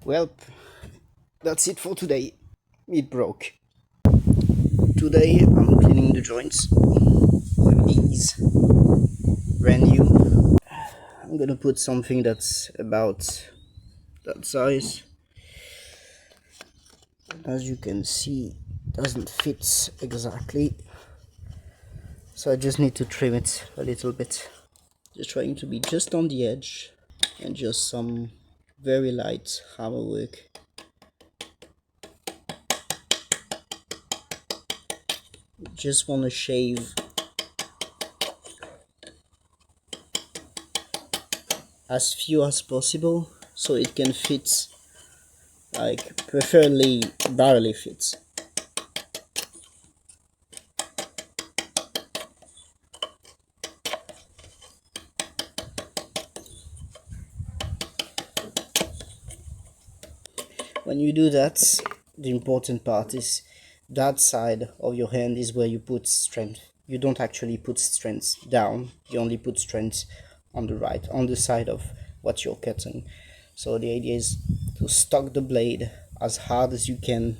Well, that's it for today. It broke. Today I'm cleaning the joints with these brand new. I'm gonna put something that's about that size. As you can see, it doesn't fit exactly, so I just need to trim it a little bit. Just trying to be just on the edge and just some very light hammer work. Just want to shave as few as possible so it can fit, like preferably barely fits. When you do that, the important part is that side of your hand is where you put strength. You don't actually put strength down, you only put strength on the right, on the side of what you're cutting. So the idea is to stock the blade as hard as you can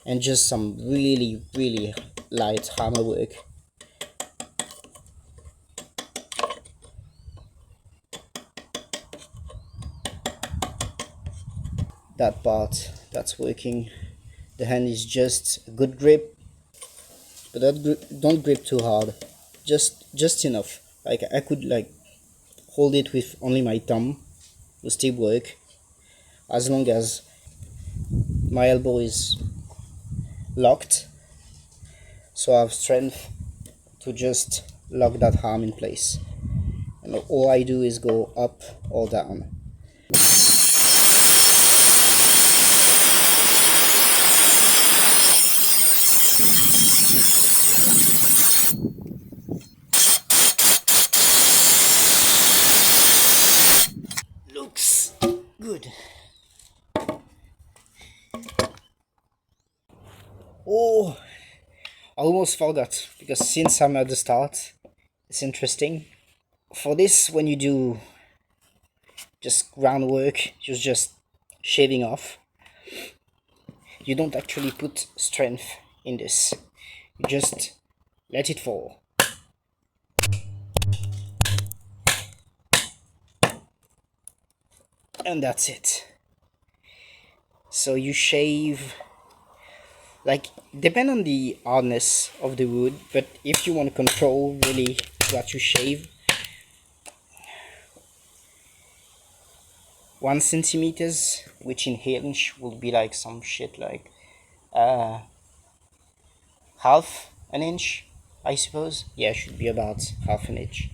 and just some really light hammer work. That part, that's working. The hand is just a good grip, but don't grip too hard, just enough. Like I could like hold it with only my thumb, will still work as long as my elbow is locked, so I have strength to just lock that arm in place, and all I do is go up or down. Looks good. Oh, I almost forgot, because since I'm at the start, it's interesting. For this, when you do just groundwork, you're just shaving off, you don't actually put strength in this. You just let it fall. And that's it. So you shave, like, depend on the hardness of the wood, but if you want to control really what you shave, 1 centimeters, which in inch will be like some shit like half an inch, I suppose. Yeah, should be about half an inch.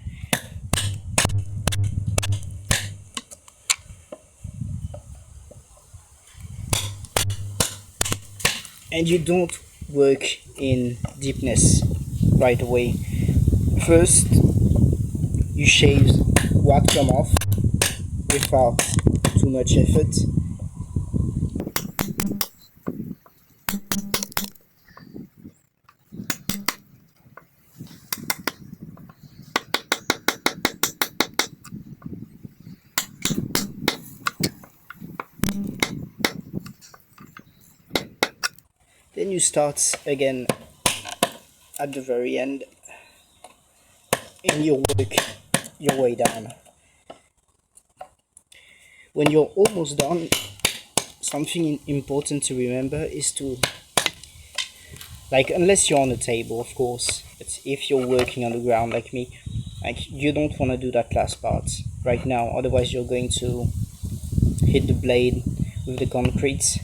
And you don't work in deepness right away. First, you shave what come off without too much effort. Then you start again at the very end and you work your way down. When you're almost done, something important to remember is to, like, unless you're on a table, of course, but if you're working on the ground like me, like, you don't want to do that last part right now, otherwise you're going to hit the blade with the concrete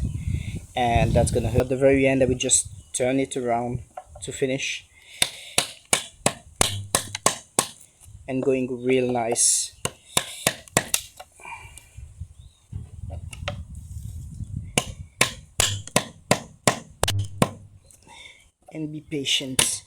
and that's gonna hurt. At the very end I would just turn it around to finish and going real nice. And be patient.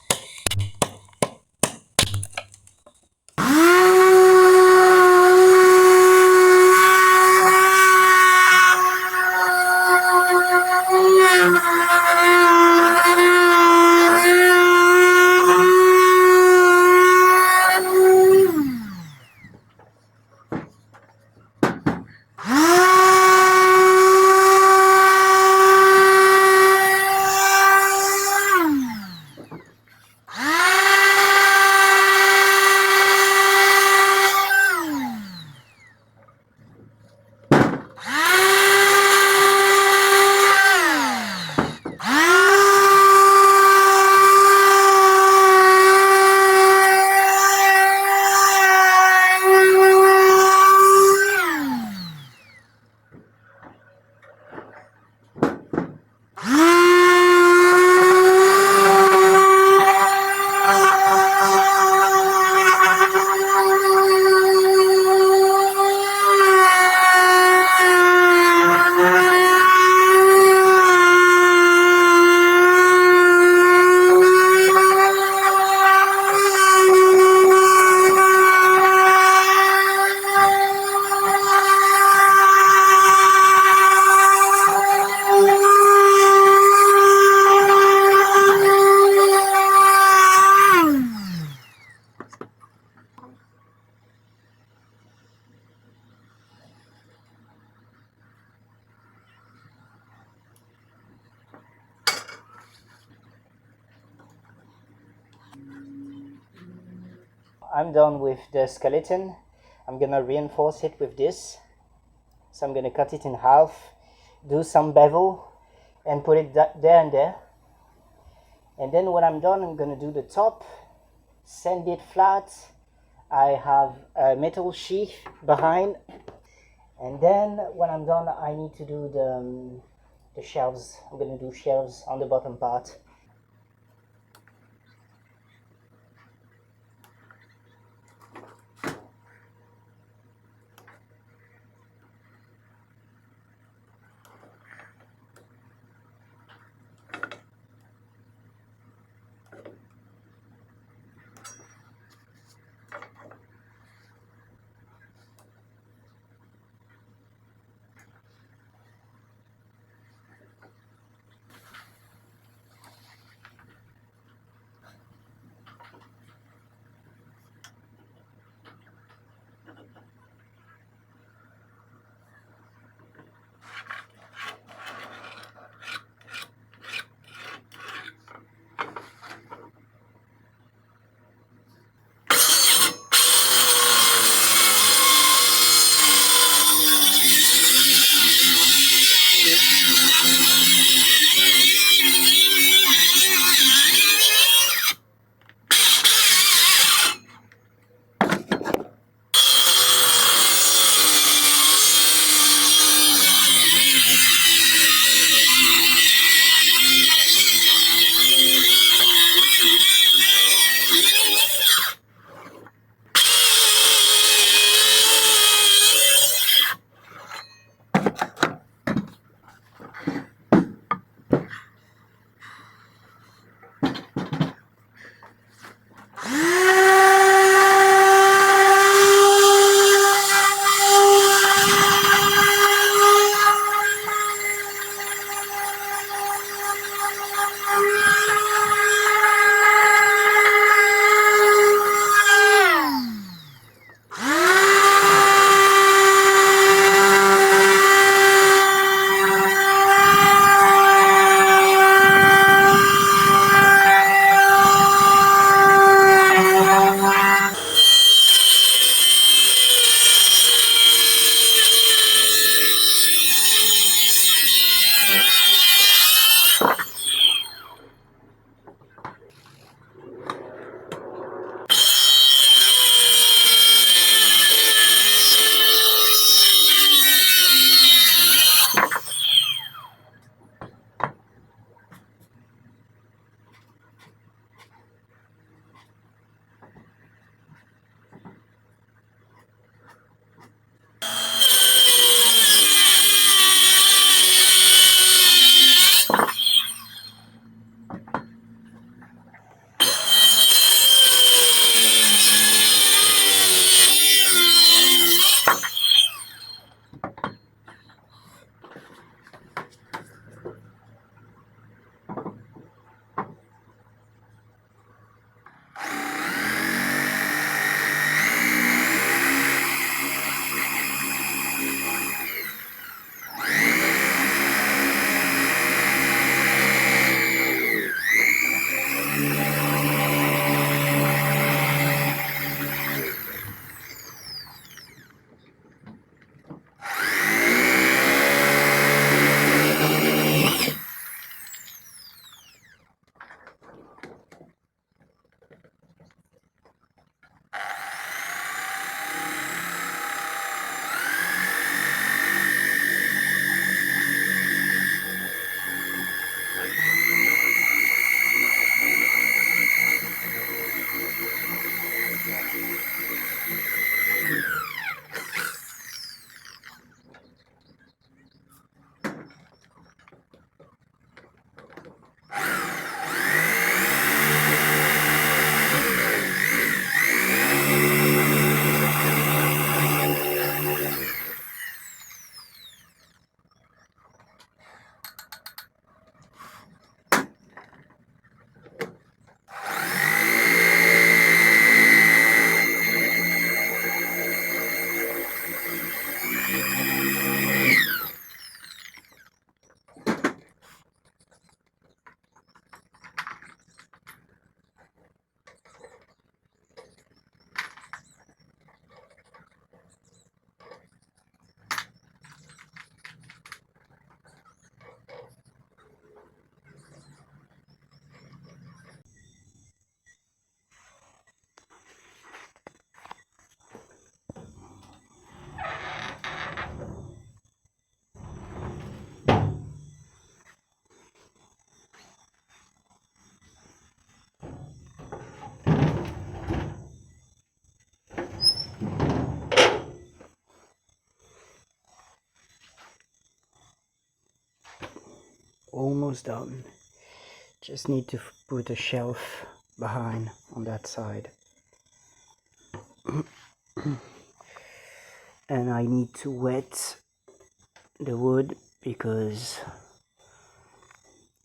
I'm done with the skeleton. I'm gonna reinforce it with this. So I'm gonna cut it in half, do some bevel, and put it there and there. And then when I'm done, I'm gonna do the top, sand it flat. I have a metal sheath behind. And then when I'm done, I need to do the shelves. I'm gonna do shelves on the bottom part. almost done. Just need to put a shelf behind on that side. And I need to wet the wood because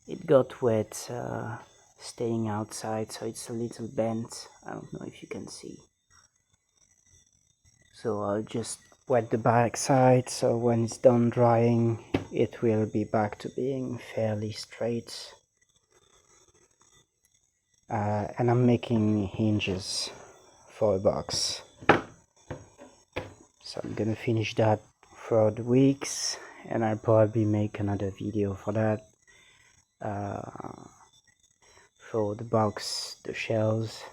it got wet staying outside, so it's a little bent. I don't know if you can see. So I'll just wet the back side, so when it's done drying it will be back to being fairly straight. And I'm making hinges for a box, so I'm gonna finish that for the weeks, and I'll probably make another video for that, for the box, the shells.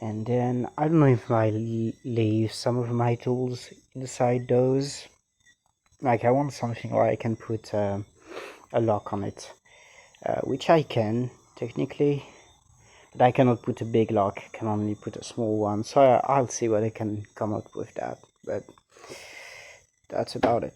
And then I don't know if I leave some of my tools inside those. Like I want something where I can put a lock on it, which I can technically, but I cannot put a big lock. I can only put a small one, so I'll see what I can come up with that, but that's about it.